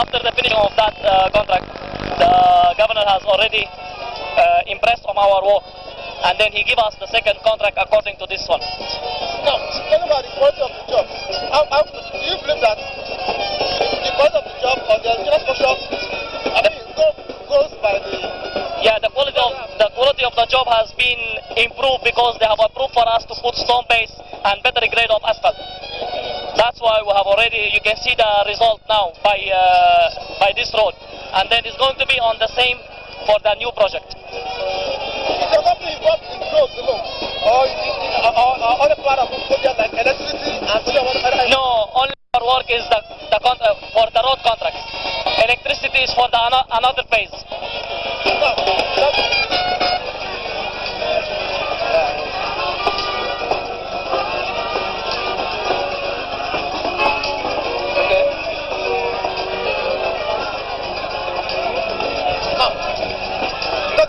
after the finishing of that contract, the governor has already impressed on our work, and then he give us the second contract according to this one. Now, talking about the quality of the job, how do you believe that the quality of the job or the structure, goes by the... Yeah, the quality of the job has been improved because they have approved for us to put stone base and better grade of asphalt. That's why we have already, you can see the result now by this road, and then it's going to be on the same for the new project. Is your company involved in roads alone, or other part of the project like electricity and other? No, only our work is for the road contracts. Electricity is for the another phase.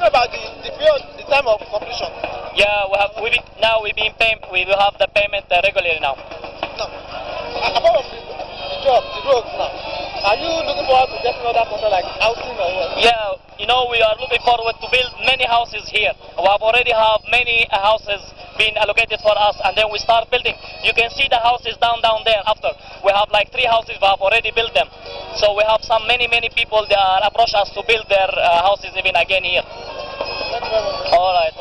About the period, the time of completion. Yeah, we will have the payment regularly now. Now, apart from the job, the roads now, are you looking forward to getting another contract like housing or what? Yeah, you know, we are looking forward to build many houses here. We have already have many houses being allocated for us, and then we start building. You can see the houses down there after. We have like 3 houses, we have already built them. So we have many people that approach us to build their houses even again here. All right.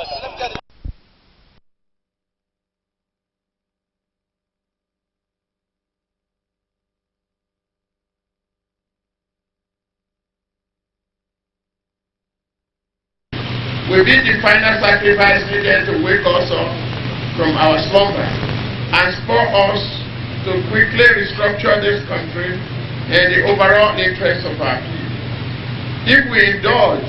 We did the final sacrifice needed to wake us up from our slumber and spur us to quickly restructure this country in the overall interest of our people. If we indulge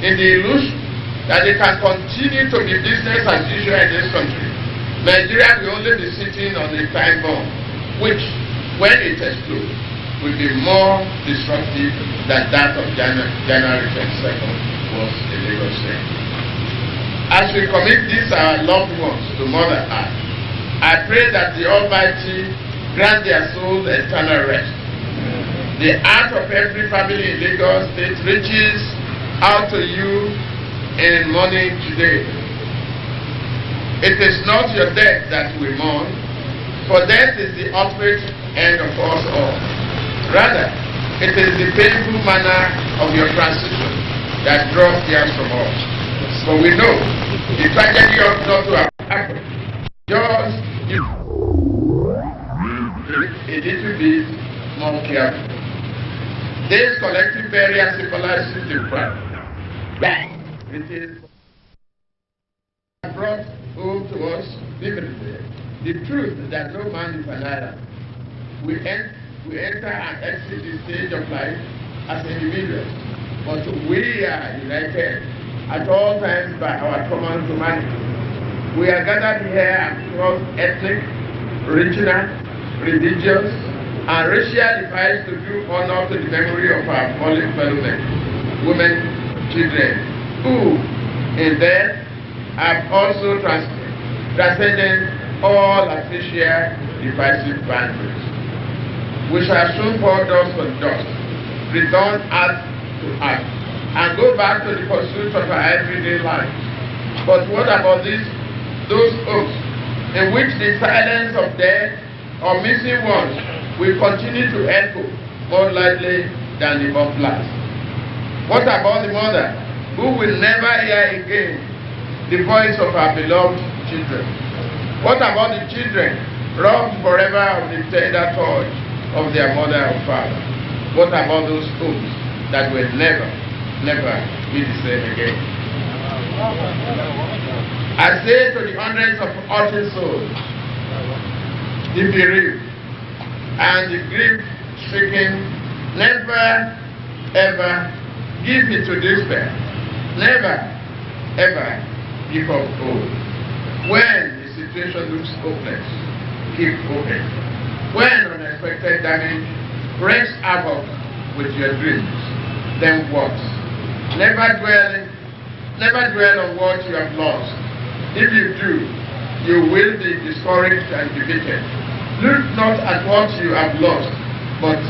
in the illusion that it can continue to be business as usual in this country, Nigeria will only be sitting on a time bomb, which, when it explodes, will be more destructive than that of January 22nd was in Lagos State. As we commit these our loved ones to Mother Earth, I pray that the Almighty grant their souls eternal rest. The heart of every family in Lagos State reaches out to you in mourning today. It is not your death that we mourn, for death is the ultimate end of us all. Rather, it is the painful manner of your transition that draws tears from us. But we know the tragedy ought not to have happened. Just a little bit more careful. This collective burial symbolizes the crime. It is brought home to us vividly the truth that no man is an island. We enter and exit the stage of life as individuals, but we are united at all times by our common humanity. We are gathered here across ethnic, regional, religious, and racial divides to do honor to the memory of our fallen fellow men, women, children, who, in death, have also transcended all official divisive boundaries. We shall soon pour dust on dust, return earth to earth, and go back to the pursuit of our everyday lives. But what about those hopes in which the silence of death or missing ones will continue to echo more loudly than the bomb blast? What about the mother who will never hear again the voice of our beloved children? What about the children robbed forever of the tender touch of their mother and father? What about those hopes that will never be the same again? I say to the hundreds of hurting souls, the bereaved and the grief-stricken, never ever give it to despair. Never ever give up hope. When the situation looks hopeless, keep hoping. When unexpected damage wreaks havoc with your dreams, then what? Never dwell on what you have lost. If you do, you will be discouraged and defeated. Look not at what you have lost, but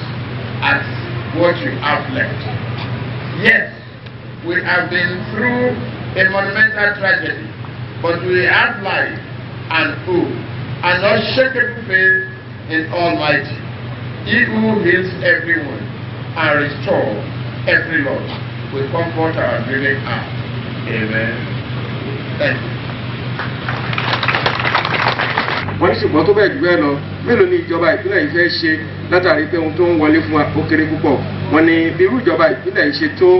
at what you have left. Yes, we have been through a monumental tragedy, but we have life and hope and unshakable faith in Almighty. He who heals everyone and restores every loss will comfort our grieving heart. Amen. Thank you. wọ́n ní ṣùgbọ́n tó bẹ́ẹ̀ jù bẹ́ẹ̀ lọ mélòó ni ìjọba ìpínlẹ̀ yìí fẹ́ ṣe látàrí pé ohun tó ń wọlé fún wa ó kéré púpọ̀. wọ́n ní bí irú ìjọba ìpínlẹ̀ yìí ṣe tó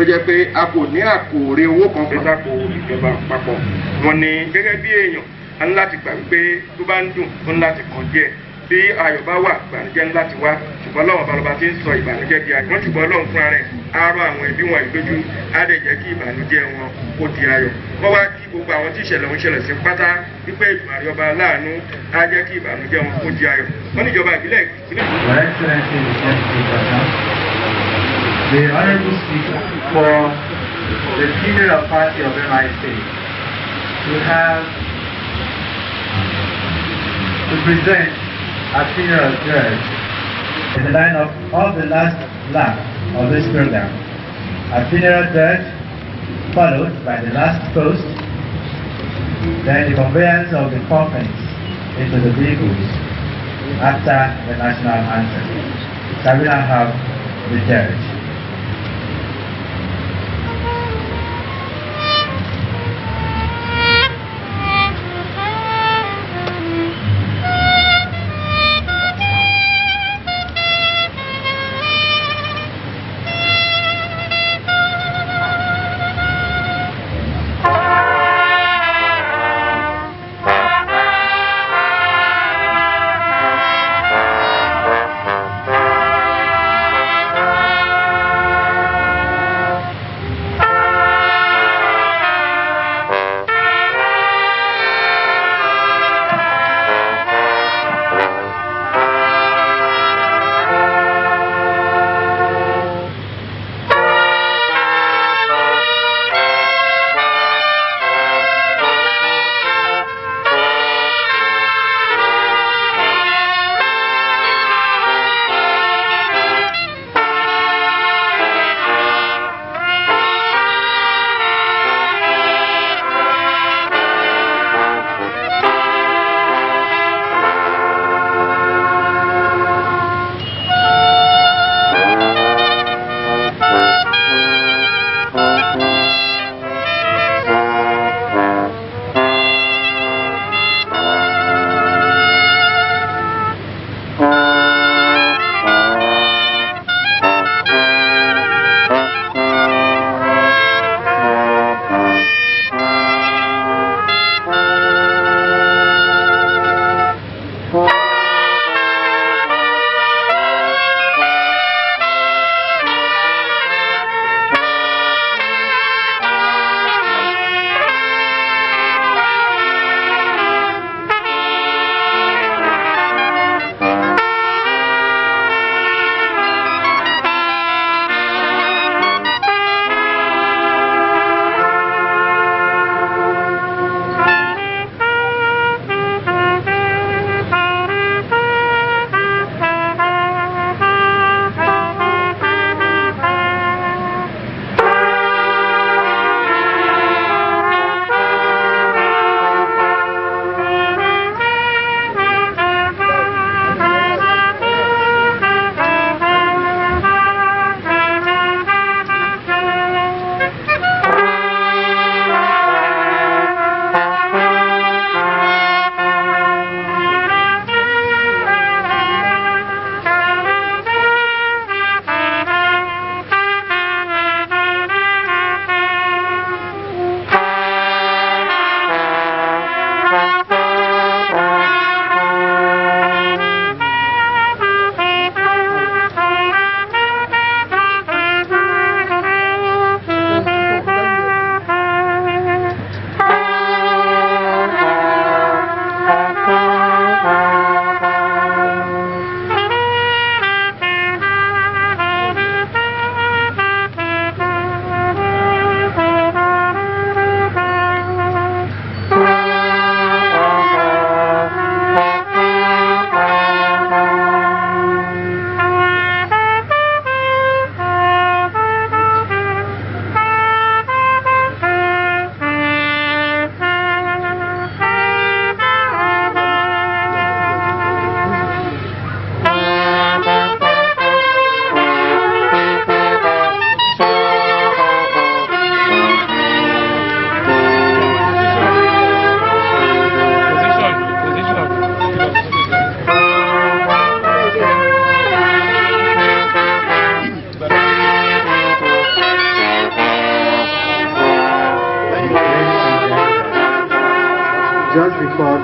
jẹ́ pé a kò ní àkòrè owó kan fẹ́ sáko ìjọba àpapọ̀. wọ́n ní gẹ́gẹ́ bí èèyàn a ní láti gbà wípé tó bá ń dùn ó ní láti kàn jẹ́ bí ayọ̀ bá wà ìbànújẹ́ ń láti wá ṣùgbọ́n lọ́wọ́ balọ̀bá ti ń sọ ìbànújẹ́ di ayọ̀ wọ́n ṣùgbọ́n lọ́wọ́ fúnra rẹ̀ á rọ àwọn ẹbí wọn ìlójú á dẹ̀ jẹ́ kí ìbànújẹ́ wọn kó di ayọ̀ wọ́n wá kí gbogbo àwọn tí ìṣẹ̀lẹ̀ ń ṣẹlẹ̀ sí pátá wípé ìgbàrí ọba láàánú á jẹ́ kí ìbànújẹ́ wọn kó di ayọ̀ wọ́n ní ìjọba ìbílẹ̀ The Honorable Speaker, for the Senior of Party of MIC to have to present a senior judge in the line of all the last lap of this program. A senior judge followed by the last post, then the conveyance of the coffins into the vehicles after the national anthem. Shall we now have the judge?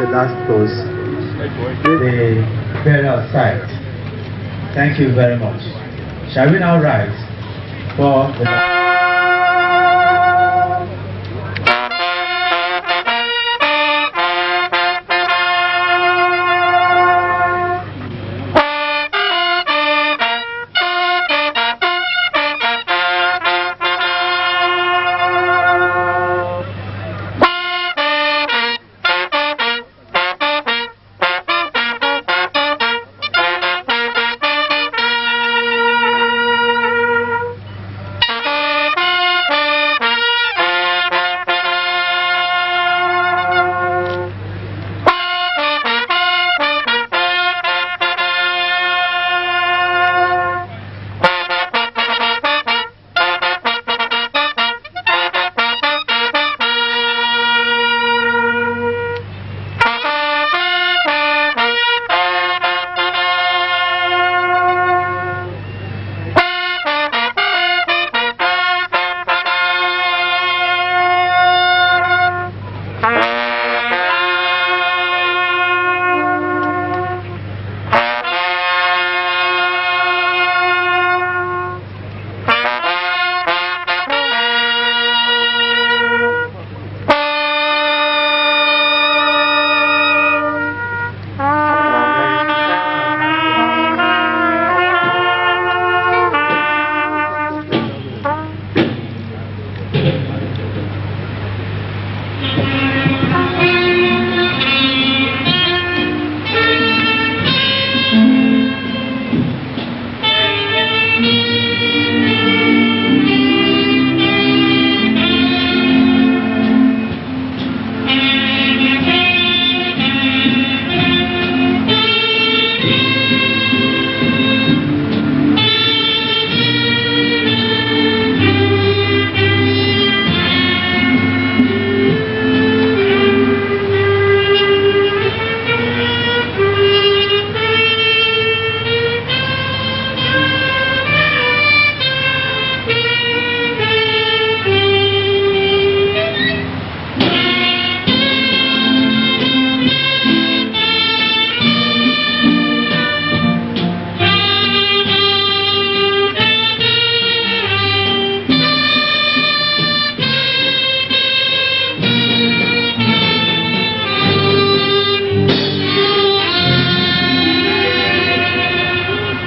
the last post, the burial site. Thank you very much. Shall we now rise for the...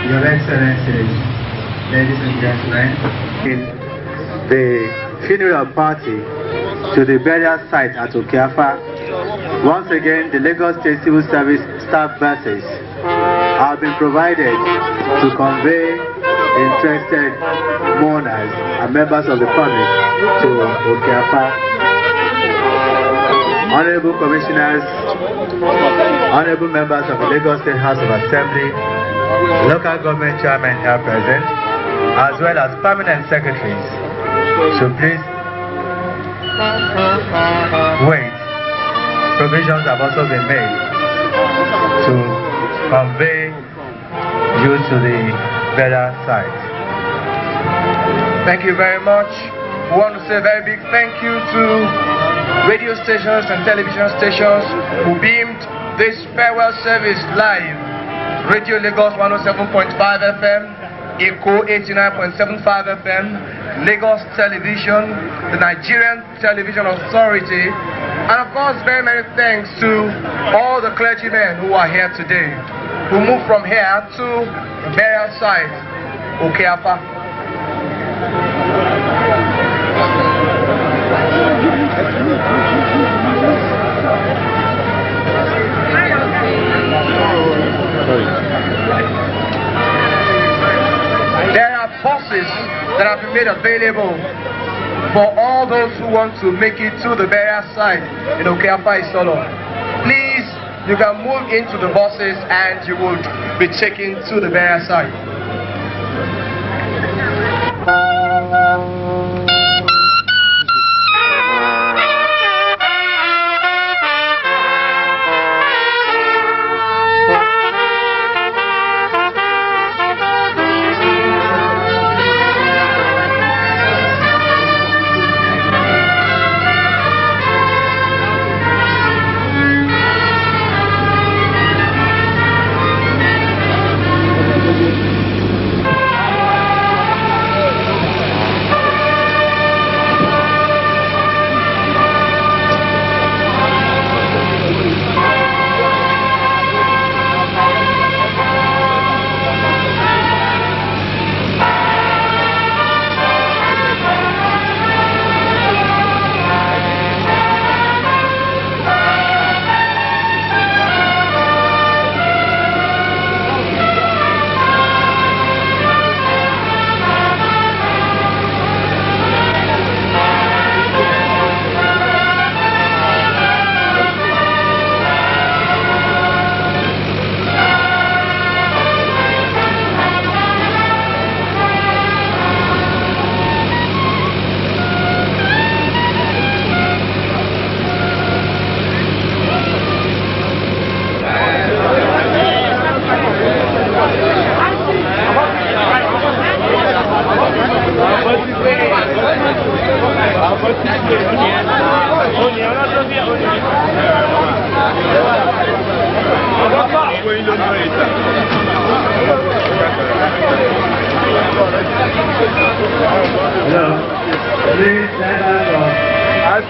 Your Excellencies, ladies and gentlemen, in the funeral party to the burial site at Okeafa, once again the Lagos State Civil Service staff buses have been provided to convey interested mourners and members of the public to Okeafa. Honorable Commissioners, Honorable Members of the Lagos State House of Assembly, Local Government Chairman here present, as well as Permanent Secretaries, so please wait. Provisions have also been made to convey you to the burial site. Thank you very much. We want to say a very big thank you to radio stations and television stations who beamed this farewell service live. Radio Lagos 107.5 FM, Echo 89.75 FM, Lagos Television, the Nigerian Television Authority, and of course very many thanks to all the clergymen who are here today, who moved from here to the burial site, Okeafa. There are buses that have been made available for all those who want to make it to the burial site in Okeafa Isolo. Please, you can move into the buses and you will be taken to the burial site.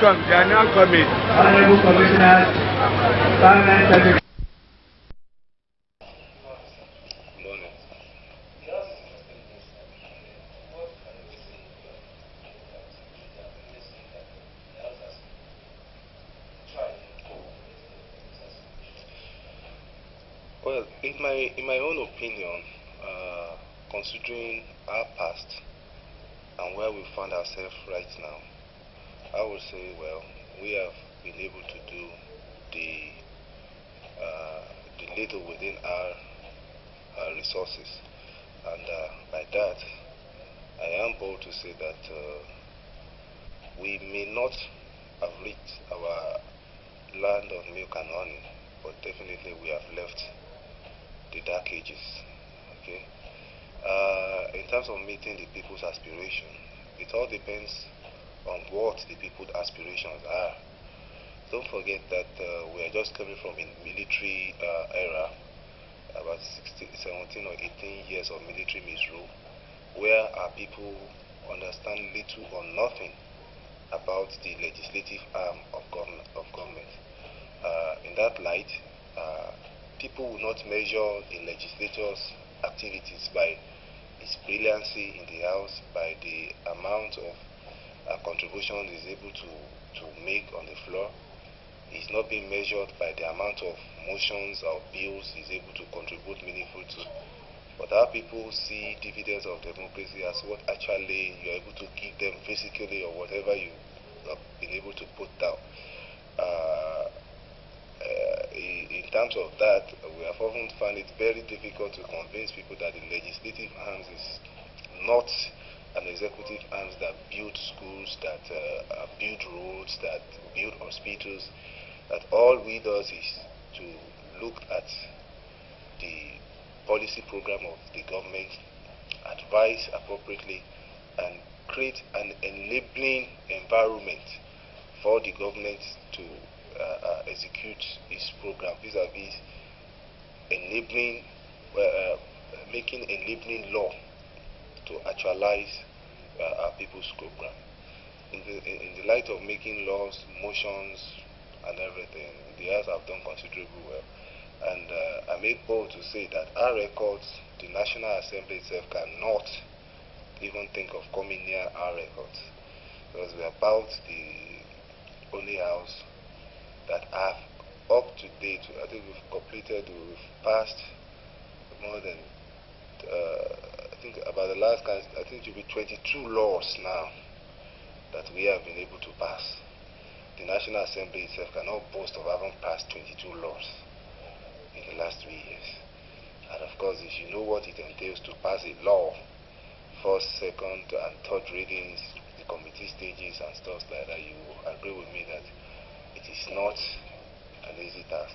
come. They are now coming. Honorable Commissioners, Permanent Secretary. Well, in my own opinion, considering our past and where we find ourselves right now, I would say, well, we have been able to do the little within our resources, and by that, I am bold to say that we may not have reached our land of milk and honey, but definitely we have left the dark ages. Okay. In terms of meeting the people's aspiration, it all depends on what the people's aspirations are. Don't forget that we are just coming from a military era, about 17 or 18 years of military misrule, where our people understand little or nothing about the legislative arm of government. In that light, people will not measure the legislature's activities by its brilliancy in the House, by the amount of contribution it is able to make on the floor. It's not being measured by the amount of motions or bills it is able to contribute meaningful to. But our people see dividends of democracy as what actually you're able to give them physically or whatever you have been able to put down. In terms of that, we have often found it very difficult to convince people that the legislative arms is not an executive arms that build schools, that build roads, that build hospitals, that all we does is to look at the policy program of the government, advise appropriately, and create an enabling environment for the government to execute its program, vis-a-vis enabling, making enabling law to actualize our people's program. In the light of making laws, motions, and everything, the House have done considerably well. And I make bold to say that our records, the National Assembly itself cannot even think of coming near our records, because we are about the only House that have up to date, I think we've passed more than, I think about the last count, I think it will be 22 laws now that we have been able to pass. The National Assembly itself cannot boast of having passed 22 laws in the last 3 years. And of course, if you know what it entails to pass a law, first, second, and third readings, the committee stages and stuff like that, you agree with me that it is not an easy task.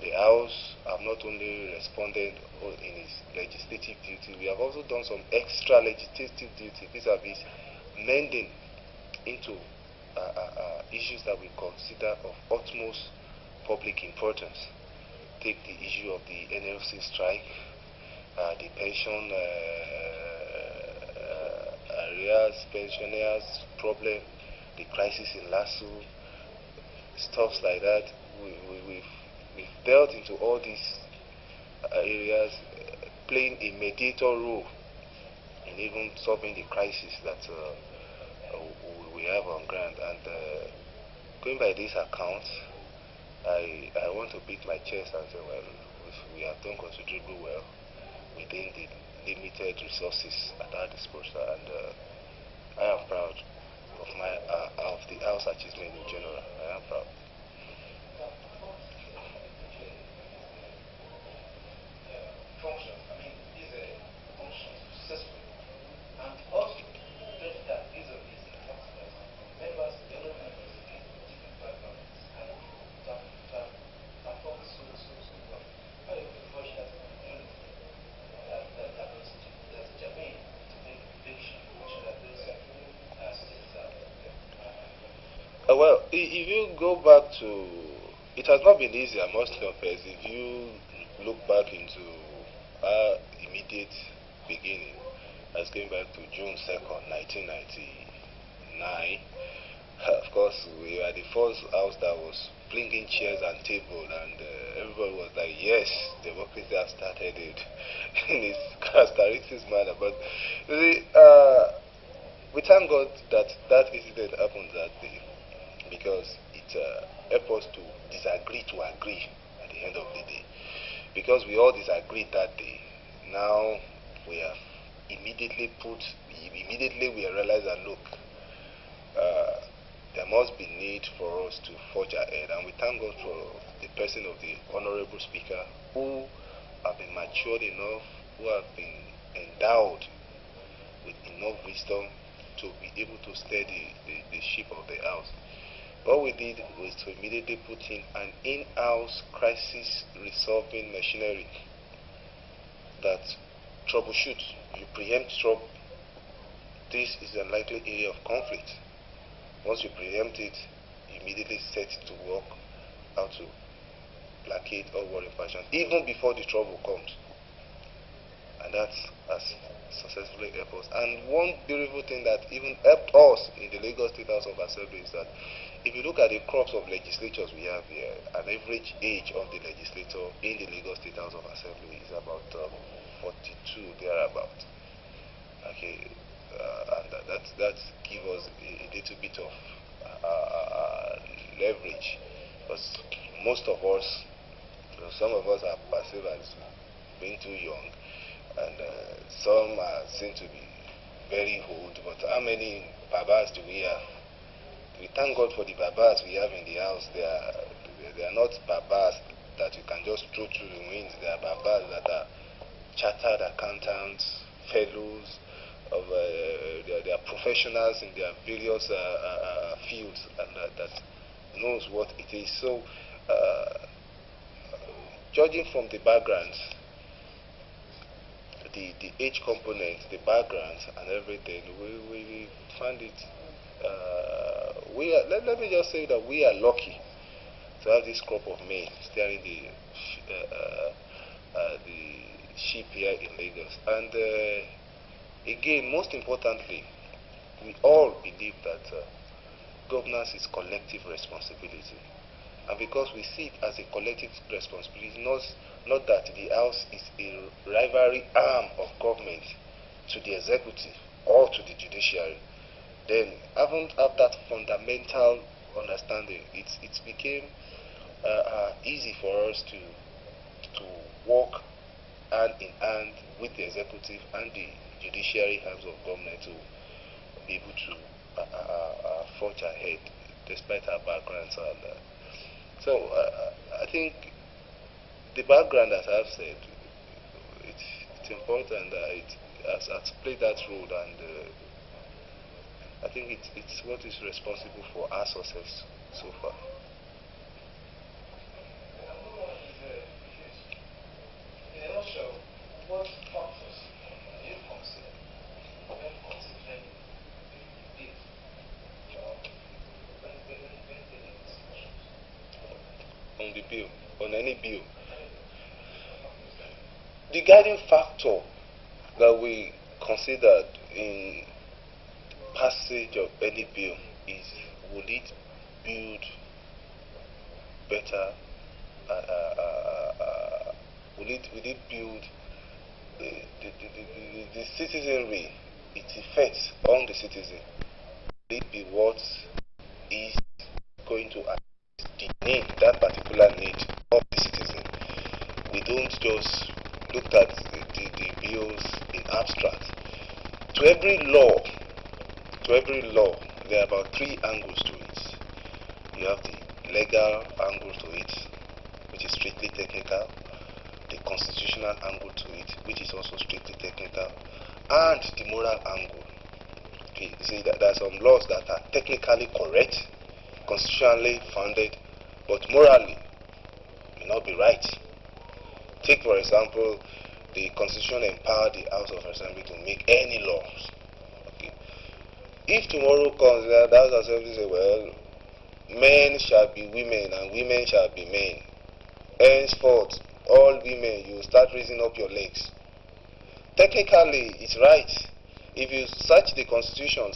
The House have not only responded in its legislative duty, we have also done some extra legislative duty vis-a-vis mending into issues that we consider of utmost public importance. Take the issue of the NLC strike, the pension arrears, pensioners problem, the crisis in LASU, stuff like that. We've dealt into all these areas, playing a mediator role in even solving the crisis that we have on ground. And going by these accounts, I want to beat my chest and say, well, we have done considerably well within the limited resources at our disposal, and I am proud of the House achievement in general. I am proud. Well, if you go back to, it has not been easy, I must confess. If you look back into our immediate beginning, as going back to June 2nd, 1999, Of course, we were the first house that was bringing chairs and table, and everybody was like, yes, democracy has started it in its characteristics manner. But you see, we thank God that that incident happened that day, because it helped us to disagree to agree at the end of the day. Because we all disagreed that day, now we have immediately we realized that, look, there must be need for us to forge ahead, and we thank God for the person of the Honorable Speaker, who have been matured enough, who have been endowed with enough wisdom to be able to steer the ship of the house. What we did was to immediately put in an in-house crisis resolving machinery that troubleshoots. You preempt trouble. This is a likely area of conflict. Once you preempt it, you immediately set it to work how to placate all warring passions, even before the trouble comes. And that has successfully helped us. And one beautiful thing that even helped us in the Lagos State House of Assembly is that if you look at the crops of legislatures we have here, an average age of the legislator in the Lagos State House of Assembly is about 42, thereabout. Okay. And that gives us a little bit of leverage, because most of us, some of us are perceived as being too young, and some are seen to be very old. But how many babas do we have? We thank God for the babas we have in the house. They are not babas that you can just throw through the wind. They are babas that are chartered accountants, fellows, they are professionals in their various fields, and that knows what it is. So, judging from the backgrounds, the age component, the backgrounds, and everything, we find it. Let me just say that we are lucky to have this crop of men steering the ship here in Lagos, and. Again, most importantly, we all believe that governance is collective responsibility. And because we see it as a collective responsibility, not that the House is a rivalry arm of government to the executive or to the judiciary, then having that fundamental understanding, it became easy for us to work hand in hand with the executive and the judiciary arms of government to be able to forge ahead despite our backgrounds. And so I think the background, as I've said, it's important that it has played that role, and I think it's what is responsible for our success so far. What factors do you consider when considering the bid when taking discussions? On the bill, on any bill, the guiding factor that we considered in passage of any bill is, will it build better, will it build the citizenry, its effects on the citizen? Will it be what is going to address the need, that particular need of the citizen? We don't just look at the bills in abstract. To every law, there are about 3 angles to it. You have the legal angle to it, which is strictly technical, the constitutional angle to it, which is also strictly technical, and the moral angle. Okay, you see that there are some laws that are technically correct, constitutionally founded, but morally may not be right. Take, for example, the Constitution empowered the House of Assembly to make any laws. Okay. If tomorrow comes, the House of Assembly say, well, men shall be women and women shall be men, henceforth, all women, you start raising up your legs. Technically, it's right. If you search the Constitution,